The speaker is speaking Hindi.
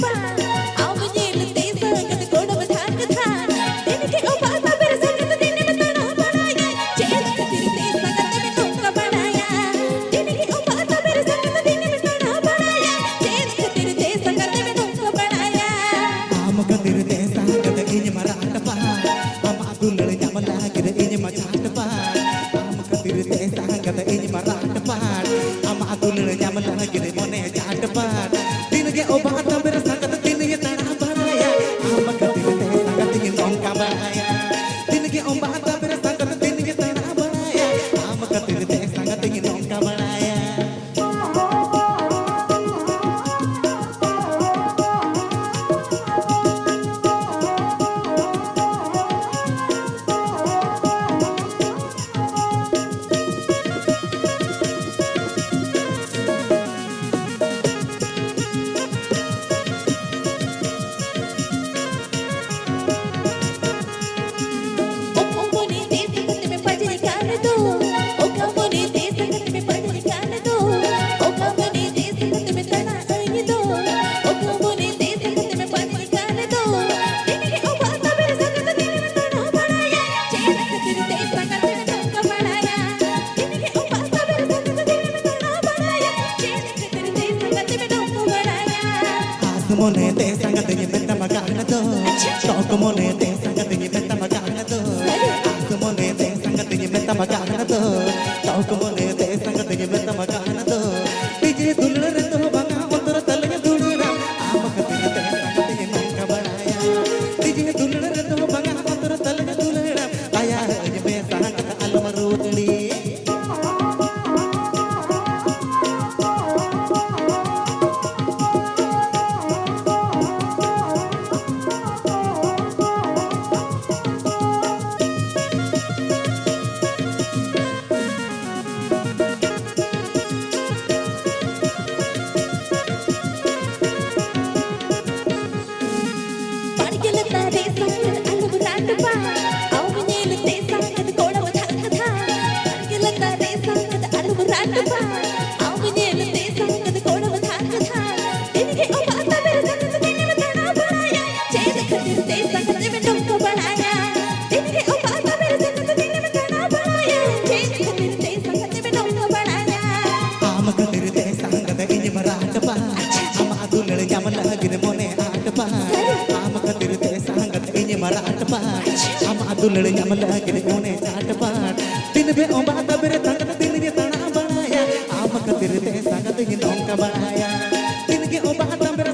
पा आओ जेलते संगत कोड़ बधान था दिन के ओ बाता मेरे संगत दिन में तना बनाया जेल खतिरते संगत में टोका बनाया दिन के ओ बाता मेरे संगत दिन में तना बनाया जेल खतिरते संगत में टोका बनाया आम खतिरते संगत इन मराठ पा हम दुलड़ जमला गिर इन मचाट पा आम खतिरते संगत इन मराठ पा हम दुलड़ जमला गिर मोने जाट पा दिन के ओ बाता मेरे संगत दिन ये तना बनाया आम खतिरते संगत इन टोका बनाया दिन के ओ बाता मेरे संगत दिन ये तना बनाया आम खतिरते संगत इन टोका बनाया मोने ते संगत ये मेरा मकान दो चौक मोने ते संगत ये मेरा मकान दो आस मोने ते संगत ये मेरा मकान दो चौक मोने ते संगत ये मेरा मकान दो डीजे दुलड़ रे तो बंगा उतर तल ये दुलड़ा आम खतिरते संगत ये नंका बनाया डीजे दुलड़ रे तो बंगा उतर तल ये दुलड़ा आया ये मे संगत अलमरूड़ी मराठ पाट हम दुलड़ जमला गिर मोने चाट पाट दिन बे ओ बाता बेरे संगत दिन ये तना बनाया आम खतिरते संगत ये नौका बनाया दिन के ओ बाता बेरे